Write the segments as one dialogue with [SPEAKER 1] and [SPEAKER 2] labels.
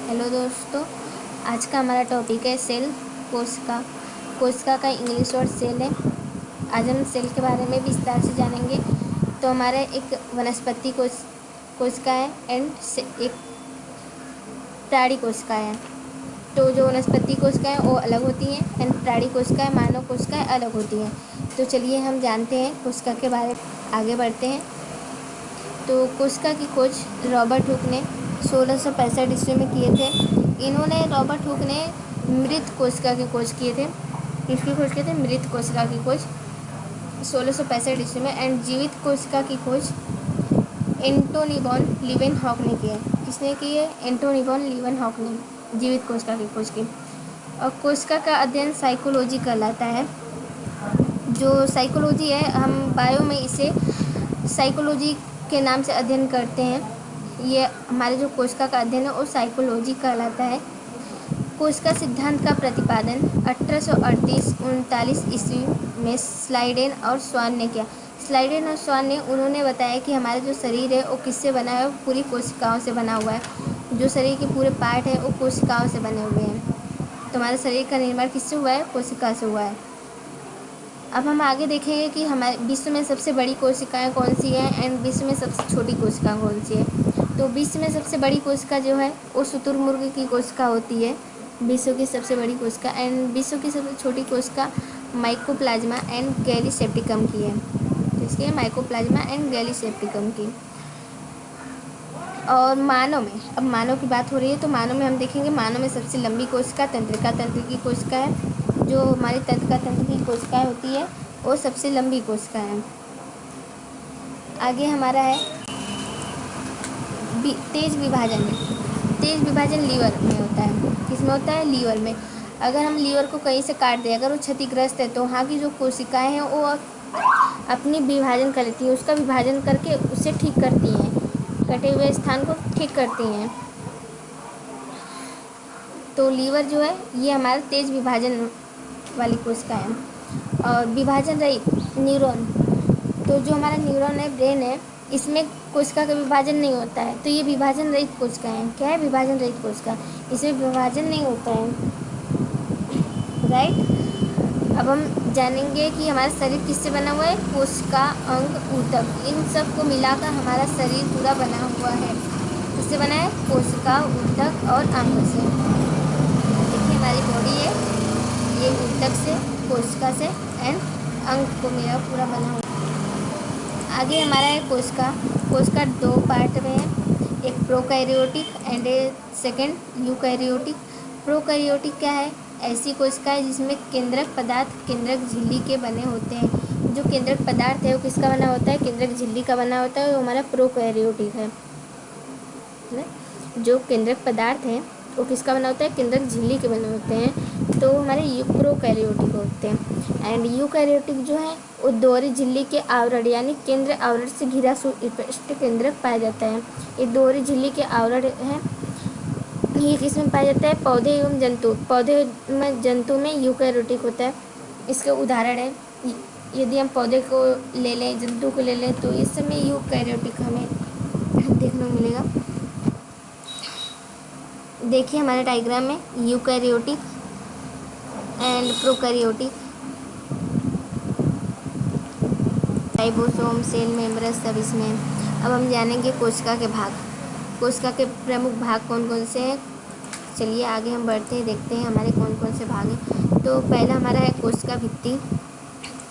[SPEAKER 1] Hello दोस्तों, आज का हमारा टॉपिक है सेल। कोशिका। कोशिका का इंग्लिश वर्ड सेल है। आज हम सेल के बारे में विस्तार से जानेंगे। तो हमारा एक वनस्पति कोशिका है एंड एक प्राणी कोशिका है। तो जो वनस्पति कोशिकाएं वो अलग होती हैं एंड प्राणी कोशिकाएं मानव कोशिकाएं अलग होती हैं। तो चलिए हम जानते हैं कोशिका के बारे में, आगे बढ़ते हैं। तो कोशिका की खोज रॉबर्ट हुक ने 1665 ईस्वी में किए थे। रॉबर्ट हुक ने मृत कोशिका की खोज किए थे। किसकी खोज किए थे? मृत कोशिका की खोज 1665 ईस्वी में। एंड जीवित कोशिका की खोज एंटोनी वॉन लीवेनहॉक ने की है। किसने की है? एंटोनी वॉन लीवेनहॉक ने जीवित कोशिका की खोज की। और कोशिका का अध्ययन साइकोलॉजी कहलाता है। जो साइकोलॉजी है, हम बायो में इसे साइकोलॉजी के नाम से अध्ययन करते हैं। ये हमारे जो कोशिका का अध्ययन है वो साइकोलॉजी कहलाता है। कोशिका सिद्धांत का प्रतिपादन 1838-39 ईस्वी में स्लाइडेन और स्वान ने किया। स्लाइडेन और स्वान ने उन्होंने बताया कि हमारा जो शरीर है वो किससे बना है? वो पूरी कोशिकाओं से बना हुआ है। जो शरीर के पूरे पार्ट है वो कोशिकाओं से बने हुए हैं। तो हमारे शरीर का निर्माण किससे हुआ है? कोशिका से हुआ है। अब हम आगे देखेंगे कि हमारे विश्व में सबसे बड़ी कोशिकाएं कौन सी हैं एंड विश्व में सबसे छोटी कोशिका कौन सी है। तो विश्व में सबसे बड़ी कोशिका जो है वो शुतुरमुर्ग की कोशिका होती है, विश्व की सबसे बड़ी कोशिका। एंड विश्व की सबसे छोटी कोशिका माइकोप्लाज्मा एंड गैलीसेप्टिकम की है। तो इसके है माइकोप्लाज्मा एंड गैलीसेप्टिकम की। और मानव में, अब मानव की बात हो रही है तो मानव में हम देखेंगे, मानव में सबसे लंबी कोशिका तंत्रिका तंत्र की कोशिका है। जो हमारी तंत्रिका तंत्र की कोशिकाएं होती है वो सबसे लंबी कोशिका है। आगे हमारा है तेज विभाजन। तेज विभाजन लीवर में होता है। किसमें होता है? लीवर में। अगर हम लीवर को कहीं से काट दें, अगर वो क्षतिग्रस्त है, तो वहाँ की जो कोशिकाएं हैं वो अपनी विभाजन कर लेती हैं, उसका विभाजन करके उसे ठीक करती हैं, कटे हुए स्थान को ठीक करती हैं। तो लीवर जो है ये हमारा तेज विभाजन वाली कोशिका है। और विभाजन रहित न्यूरॉन, तो जो हमारा न्यूरॉन है, ब्रेन है, इसमें कोशिका का विभाजन नहीं होता है। तो ये विभाजन रहित कोशिका है। क्या है? विभाजन रहित कोशिका। इसमें विभाजन नहीं होता है, राइट। अब हम जानेंगे कि हमारा शरीर किससे बना हुआ है? कोशिका, अंग, ऊतक, इन सब को मिलाकर हमारा शरीर पूरा बना हुआ है। किससे बना है? कोशिका, ऊतक और अंग से। देखिए हमारी बॉडी है, ये ऊतक से, कोशिका से एंड अंग को मिला पूरा बना हुआ। आगे हमारा है कोशिका। कोशिका दो पार्ट में है, एक prokaryotic and second eukaryotic. Prokaryotic क्या है? ऐसी कोशिका है जिसमें केंद्रक पदार्थ केंद्रक झिल्ली के बने होते हैं। जो केंद्रक पदार्थ है वो किसका बना होता है? केंद्रक झिल्ली का बना होता है। वो हमारा प्रोकैरियोटिक है। जो केंद्रक पदार्थ है वो किसका बना होता है? केंद्रक झिल्ली के बने होते हैं। तो हमारे प्रोकैरियोटिक होते हैं। एंड यूकैरियोटिक जो है वो दोहरी झिल्ली के आवरण यानी केंद्र आवरण से घिरा सुस्पष्ट केंद्रक पाया जाता है। ये दोहरी झिल्ली के आवरण है। ये किसमें पाया जाता है? पौधे एवं जंतु। पौधे में, जंतु में यूकैरियोटिक होता है। इसके उदाहरण है, यदि हम पौधे को ले लें, जंतु को ले लें, तो इस समय यूकैरियोटिक हमें देखने को मिलेगा। देखिए हमारे डायग्राम में eukaryotic and prokaryotic, ribosome, cell membrane सब इसमें। अब हम जानेंगे कोशिका के भाग। कोशिका के प्रमुख भाग कौन कौन से हैं? चलिए आगे हम बढ़ते हैं, देखते हैं हमारे कौन कौन से भाग हैं। तो पहला हमारा है कोशिका भित्ति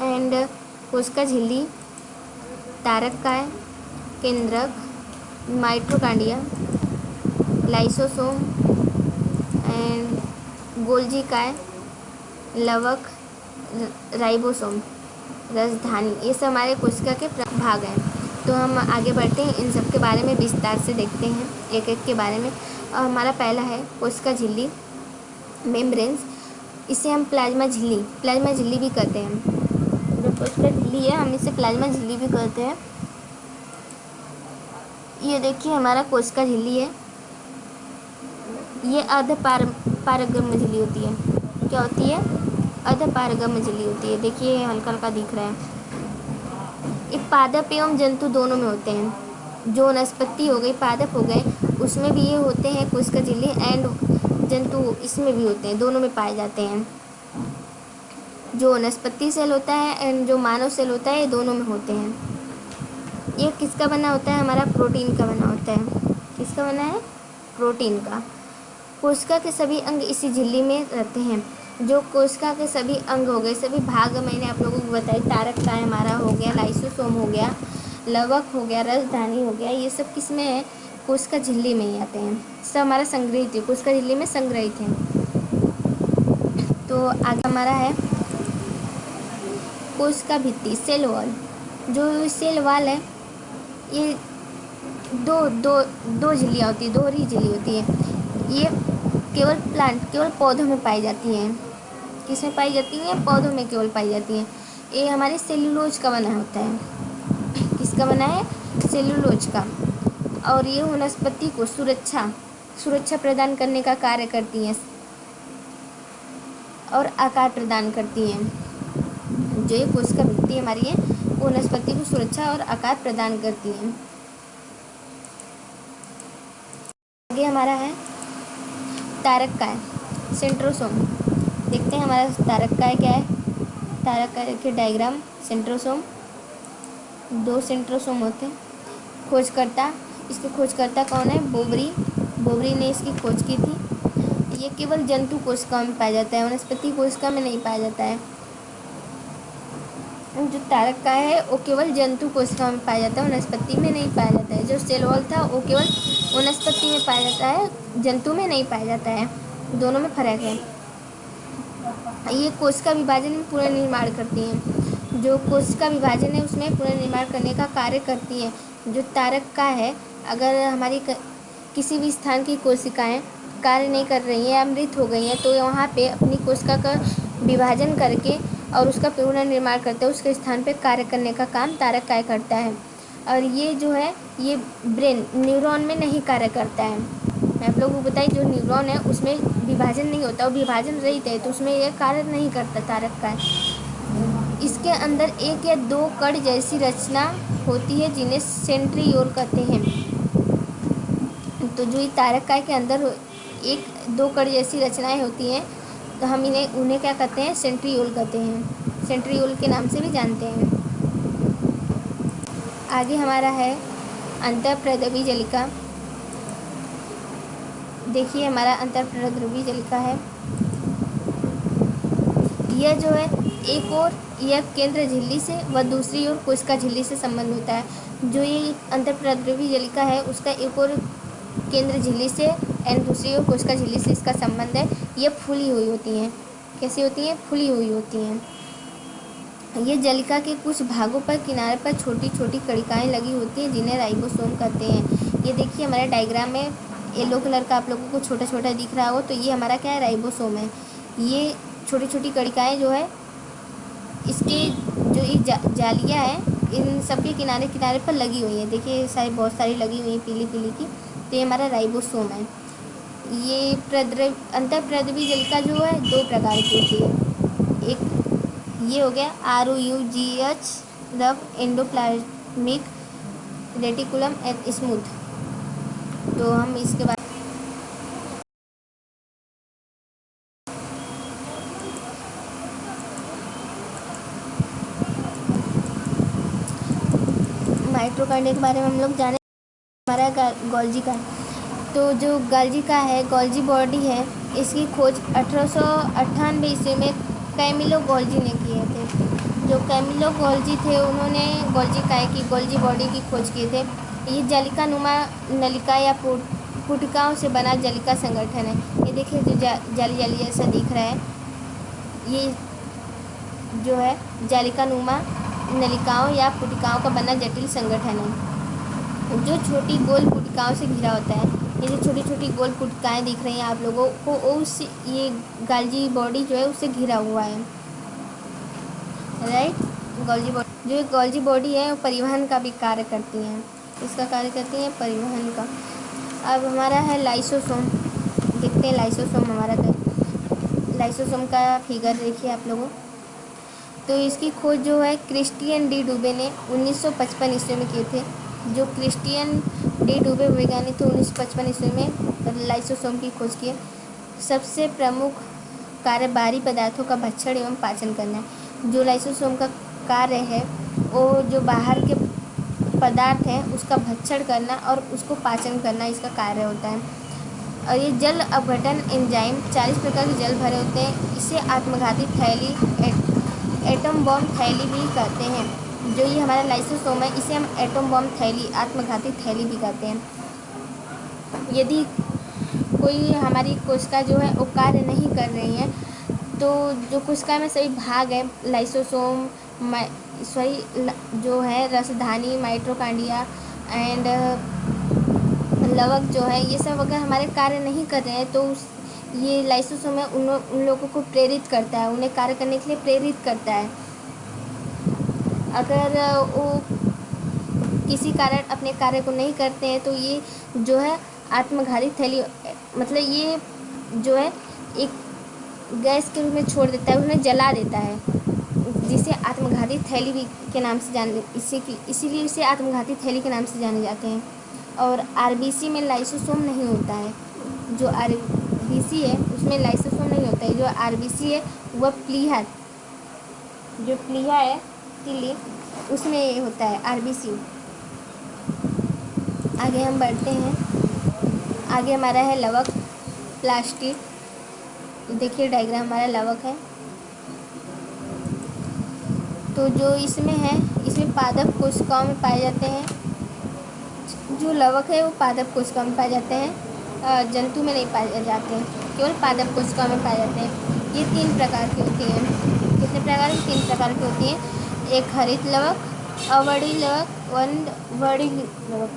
[SPEAKER 1] एंड कोशिका झिल्ली, तारक, केंद्रक, माइटोकॉन्ड्रिया, लाइसोसोम एंड गोल्जी, लवक, राइबोसोम, राजधानी। ये सब हमारे कोशिका के भाग हैं। तो हम आगे बढ़ते हैं, इन सब के बारे में विस्तार से देखते हैं एक एक के बारे में। हमारा पहला है कोशिका झिल्ली, मेम्ब्रेन्स। इसे हम प्लाज्मा झिल्ली भी कहते हैं। जो कोशिका झिल्ली है हम इसे प्लाज्मा झिल्ली भी कहते हैं। ये देखिए हमारा कोशिका झिल्ली है, ये पारगम्य झिल्ली होती है। क्या होती है? पारगम्य झिल्ली होती है। देखिए हल्का हल्का दिख रहा है। ये पादप एवं जंतु दोनों में होते हैं। जो वनस्पति हो गई, पादप हो गए, उसमें भी ये होते हैं कोशिका झिल्ली, एंड जंतु इसमें भी होते हैं, दोनों में पाए जाते हैं। जो वनस्पति सेल होता है एंड जो मानव सेल होता है, ये दोनों में होते हैं। ये किसका बना होता है? हमारा प्रोटीन का बना होता है। किसका बना है? प्रोटीन का। कोशिका के सभी अंग इसी झिल्ली में रहते हैं। जो कोशिका के सभी अंग हो गए, सभी भाग मैंने आप लोगों को बताया, तारक काय हमारा हो गया, लाइसोसोम हो गया, लवक हो गया, रसधानी हो गया, ये सब किस में है? कोशिका झिल्ली में ही आते हैं। सब हमारा संग्रहित है, कोशिका झिल्ली में संग्रहित है। तो आगे हमारा है कोशिका भित्ति, सेल वॉल। जो सेल वॉल है, ये दो दो दो झिल्लियाँ होती है, दोहरी झिल्ली होती है। ये केवल पौधों में पाई जाती हैं। किस में पाई जाती हैं? पौधों में केवल पाई जाती हैं। ये हमारे सेल्यूलोज का बना होता है। किसका बना है? सेल्यूलोज का। और ये वनस्पति को सुरक्षा प्रदान करने का कार्य करती हैं और आकार प्रदान करती हैं। जो ये कोशिका भित्ति हमारी है, वो वनस्पति को सुरक्षा और आकार प्रदान करती हैं। आगे हमारा है तारक काय, सेंट्रोसोम। देखते हैं हमारा तारक काय क्या है। तारक काय के डायग्राम, सेंट्रोसोम, 2 सेंट्रोसोम होते हैं। खोजकर्ता, इसके खोजकर्ता कौन है? बोबरी ने इसकी खोज की थी। ये केवल जंतु कोशिका में पाया जाता है, वनस्पति कोशिका में नहीं पाया जाता है। जो तारक काय है वो केवल जंतु कोशिका में पाया जाता है, वनस्पति में नहीं पाया जाता है। जो सेल वॉल था वो केवल वनस्पति में पाया जाता है, जंतु में नहीं पाया जाता है। दोनों में फर्क है। ये कोशिका विभाजन में पुनर्निर्माण करती हैं। जो कोशिका विभाजन है उसमें पुनर्निर्माण करने का कार्य करती हैं। जो तारक काय है, अगर हमारी किसी भी स्थान की कोशिकाएं कार्य नहीं कर रही हैं या मृत हो गई हैं, तो वहाँ पे अपनी कोशिका का विभाजन करके और उसका पुनर्निर्माण करते हैं, उसके स्थान पे कार्य करने का काम तारक काय करता है। और ये जो है, ये ब्रेन न्यूरॉन में नहीं कार्य करता है। मैं आप लोगों को बताई, जो न्यूरॉन है उसमें विभाजन नहीं होता, वो विभाजन रहित है, तो उसमें यह कार्य नहीं करता तारक काय। इसके अंदर 1 या 2 कण जैसी रचना होती है जिन्हें सेंट्रियोल कहते हैं। तो जो ये तारक काय के अंदर 1-2 कण जैसी रचनाएं होती हैं, तो हम उन्हें क्या कहते हैं? सेंट्रियोल कहते हैं। सेंट्रियोल के नाम से भी जानते हैं। आगे हमारा है अंतःप्रद्रवी जलिका। देखिए हमारा अंतःप्रद्रवी जलिका है। यह जो है, एक और यह केंद्र झिल्ली से व दूसरी ओर कोशिका झिल्ली से संबंध होता है। जो ये अंतःप्रद्रवी जलिका है, उसका एक और केंद्र झिल्ली से एंड दूसरी ओर कोशिका झिल्ली से इसका संबंध है। ये फूली हुई होती हैं। कैसी होती हैं? फूली हुई होती हैं। ये जलिका के कुछ भागों पर किनारे पर छोटी छोटी कणिकाएं लगी होती हैं, जिन्हें राइबोसोम कहते हैं। ये देखिए हमारे डायग्राम में येलो कलर का आप लोगों को छोटा छोटा दिख रहा हो, तो ये हमारा क्या है? राइबोसोम है। ये छोटी छोटी कणिकाएं जो है, इसके जो ये जालियाँ हैं, इन सब के किनारे किनारे पर लगी हुई हैं। देखिए सारी बहुत सारी लगी हुई हैं पीली पीली की, तो ये हमारा राइबोसोम है। ये अंतःप्रद्रवी जलिका जो है 2 प्रकार की होती है। एक ये हो गया ROUGH, rough endoplasmic reticulum and smooth. तो हम इसके बाद माइटोकॉन्ड्रिया के बारे में हम लोग जाने। हमारा गोल्जी का, तो जो गोल्जी का है, गोल्जी बॉडी है, इसकी खोज 1898 ईस्वी में कैमिलो गोल्जी ने किए थे। जो कैमिलो गोल्जी थे, उन्होंने गोल्जी काय की गोल्जी बॉडी की खोज किए थे। ये जलिका नुमा नलिका या पुटिकाओं से बना जलिका संगठन है। ये देखिए जो जाली जाली जैसा दिख रहा है, ये जो है जालिका नुमा नलिकाओं या पुटिकाओं का बना जटिल संगठन है, जो छोटी गोल पुटिकाओं से घिरा होता है। ये जो छोटी छोटी गोल पुटिकाएँ दिख रही हैं आप लोगों को, उस ये गोल्जी बॉडी जो है उससे घिरा हुआ है, राइट। गोल्जी बॉडी, जो गोल्जी बॉडी है वो परिवहन का भी कार्य करती हैं। इसका कार्य करती हैं परिवहन का। अब हमारा है लाइसोसोम। देखते हैं लाइसोसोम हमारा क्या। लाइसोसोम का फिगर देखिए आप लोगों। तो इसकी खोज जो है क्रिस्टियन डी डुबे ने 1955 ईस्वी में किए थे। जो क्रिस्टियन डी डूबे वैज्ञानिक थे 1955 ईस्वी में लाइसोसोम की खोज की है। सबसे प्रमुख कार्य बाहरी पदार्थों का भक्षण एवं पाचन करना है। जो लाइसोसोम का कार्य है वो जो बाहर के पदार्थ हैं उसका भक्षण करना और उसको पाचन करना इसका कार्य होता है। और ये जल अपघटन एंजाइम 40 प्रकार के जल भरे होते हैं। इसे आत्मघाती थैली एटम बॉम्ब थैली भी कहते हैं। जो ये हमारा लाइसोसोम है इसे हम एटम बॉम्ब थैली आत्मघाती थैली भी कहते हैं। यदि कोई हमारी कोशिका जो है वो कार्य नहीं कर रही है तो जो कोशिका में सभी भाग है लाइसोसोम जो है रसधानी माइटोकॉन्ड्रिया एंड लवक जो है ये सब अगर हमारे कार्य नहीं कर रहे हैं तो ये लाइसोसोम है उन लोगों को प्रेरित करता है, उन्हें कार्य करने के लिए प्रेरित करता है। अगर वो किसी कारण अपने कार्य को नहीं करते हैं तो ये जो है आत्मघाती थैली मतलब ये जो है एक गैस के रूप में छोड़ देता है, उन्हें जला देता है, जिसे आत्मघाती थैली भी के नाम से इसीलिए इसे आत्मघाती थैली के नाम से जाने जाते हैं। और आरबीसी में लाइसोसोम नहीं होता है। जो आरबीसी है उसमें लाइसोसोम नहीं होता है। जो आरबीसी है वह प्लीहा है तिल्ली उसमें ये होता है आरबीसी। आगे हम बढ़ते हैं। आगे हमारा है लवक प्लास्टिड। देखिए डायग्राम हमारा लवक है। तो जो इसमें है इसमें पादप कोशिकाओं में पाए जाते हैं। जो लवक है वो पादप कोशिकाओं में पाए जाते हैं, जंतु में नहीं पाए जाते हैं, केवल पादप कोशिकाओं में पाए जाते हैं। ये 3 प्रकार की होती हैं। कितने प्रकार की? 3 प्रकार की होती हैं। एक हरित लवक, अवर्णित लवक और वर्णित लवक।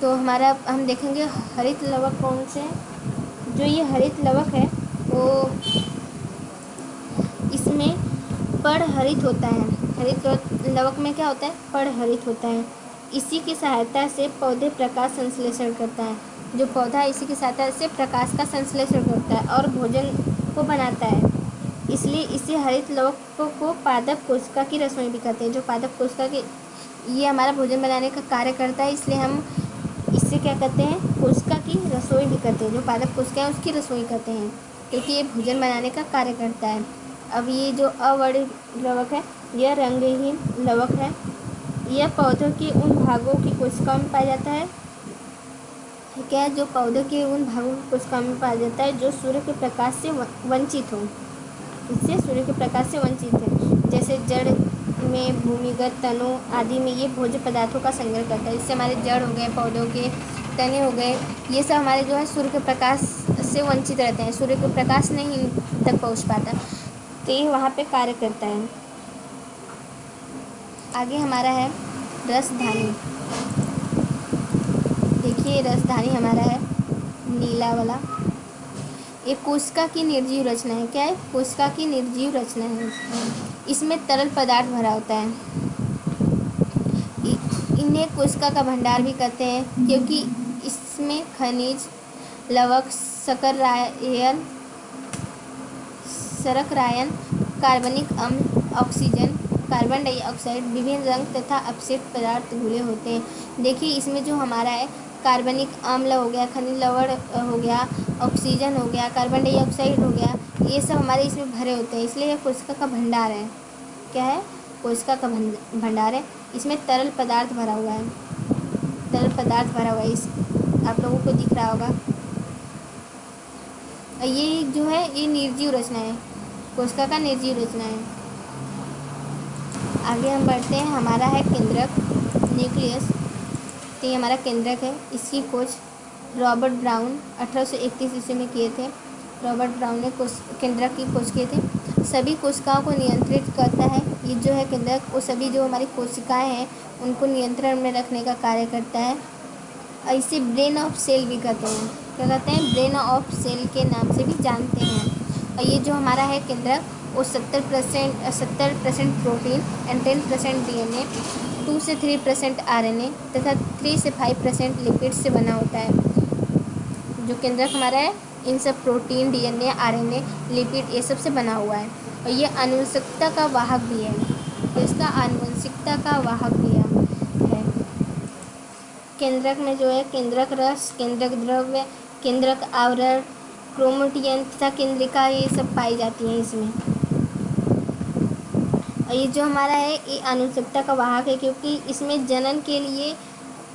[SPEAKER 1] तो हमारा हम देखेंगे हरित लवक कौन से हैं। जो ये हरित लवक है वो इसमें पड़हरित होता है। हरित लवक में क्या होता है? पड़हरित होता है। इसी की सहायता से पौधे प्रकाश संश्लेषण करता है। जो पौधा इसी की सहायता से प्रकाश का संश्लेषण करता है और भोजन को बनाता है, इसलिए इसे हरित लवक को पादप कोशिका की रसोई भी कहते हैं। जो पादप कोशिका की ये हमारा भोजन बनाने का कार्य करता है, इसलिए हम इससे क्या कहते हैं? कोशिका की रसोई भी कहते हैं। जो पादप कोशिका है उसकी रसोई कहते हैं क्योंकि ये भोजन बनाने का कार्य करता है। अब ये जो अवर्णित लवक है यह रंगहीन लवक है। यह पौधों के उन भागों की कोशिकाओं में पाया जाता है। क्या है? जो पौधों के उन भागों की कोशिकाओं में पाया जाता है जो सूर्य के प्रकाश से वंचित हो। इससे सूर्य के प्रकाश से वंचित है। जैसे जड़ में, भूमिगत तनों आदि में ये भोज्य पदार्थों का संग्रह करता है। इससे हमारे जड़ हो गए, पौधों के तने हो गए, ये सब हमारे जो है सूर्य के प्रकाश से वंचित रहते हैं। सूर्य के प्रकाश नहीं इन तक पहुँच पाता, तो ये वहाँ पे कार्य करता है। आगे हमारा है रसधानी। देखिए रसधानी हमारा है नीला वाला। एक कोशिका की निर्जीव रचना है। क्या है? कोशिका की निर्जीव रचना है। इसमें तरल पदार्थ भरा होता है। इन्हें कोशिका का भंडार भी कहते हैं क्योंकि इसमें खनिज, लवक, शर्करायन, कार्बनिक अम्ल, ऑक्सीजन, कार्बन डाइऑक्साइड, विभिन्न रंग तथा अपशिष्ट पदार्थ घुले होते हैं। देखिए इसमें जो हमारा है कार्बनिक अम्ल हो गया, खनिज लवण हो गया, ऑक्सीजन हो गया, कार्बन डाइऑक्साइड हो गया, ये सब हमारे इसमें भरे होते हैं, इसलिए यह कोशिका का भंडार है। क्या है? कोशिका का भंडार है। इसमें तरल पदार्थ भरा हुआ है। तरल पदार्थ भरा हुआ है, इस आप लोगों को दिख रहा होगा। ये जो है ये निर्जीव रचना है, कोशिका का निर्जीव रचना है। आगे हम बढ़ते हैं। हमारा है केंद्रक न्यूक्लियस। तो ये हमारा केंद्रक है। इसकी खोज रॉबर्ट ब्राउन 1831 ईस्वी में किए थे। रॉबर्ट ब्राउन ने केंद्रक की खोज किए थे। सभी कोशिकाओं को नियंत्रित करता है। ये जो है केंद्रक वो सभी जो हमारी कोशिकाएं हैं उनको नियंत्रण में रखने का कार्य करता है। और इसे ब्रेन ऑफ सेल भी कहते हैं। क्या कहते हैं? ब्रेन ऑफ सेल के नाम से भी जानते हैं। और ये जो हमारा है केंद्रक वो 70% प्रोटीन एंड 10% डीएनए, 2 से 3% आरएनए तथा 3 से 5% लिपिड से बना होता है। जो केंद्रक हमारा है इन सब प्रोटीन, डीएनए, आरएनए, लिपिड ये सब से बना हुआ है। और ये आनुवंशिकता का वाहक भी है। तो इसका आनुवंशिकता का वाहक भी है। केंद्रक में जो है केंद्रक रस, केंद्रक द्रव्य, केंद्रक आवरण, क्रोमोटियन तथा केंद्रिका ये सब पाई जाती हैं इसमें। और ये जो हमारा है ये अनुनासिकता का वाहक है, क्योंकि इसमें जनन के लिए,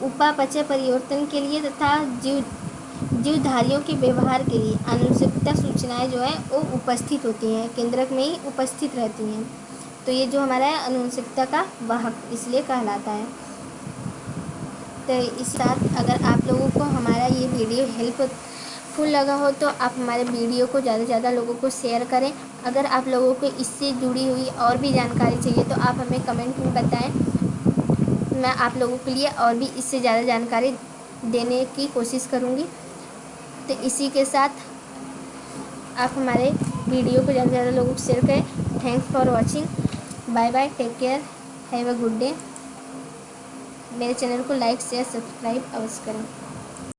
[SPEAKER 1] उपापचय परिवर्तन के लिए तथा जीवधारियों के व्यवहार के लिए अनुनासिकता सूचनाएं जो है वो उपस्थित होती हैं, केंद्रक में ही उपस्थित रहती हैं। तो ये जो हमारा है अनुनासिकता का वाहक इसलिए कहलाता है। तो इस साथ अगर आप लोगों को हमारा ये वीडियो हेल्पफुल लगा हो तो आप हमारे वीडियो को ज़्यादा से ज़्यादा लोगों को शेयर करें। अगर आप लोगों को इससे जुड़ी हुई और भी जानकारी चाहिए तो आप हमें कमेंट में बताएं, मैं आप लोगों के लिए और भी इससे ज़्यादा जानकारी देने की कोशिश करूँगी। तो इसी के साथ आप हमारे वीडियो को ज़्यादा से ज़्यादा लोगों को शेयर करें। Thanks for watching. Bye bye, take care, have a good day. मेरे चैनल को लाइक शेयर सब्सक्राइब अवश्य करें।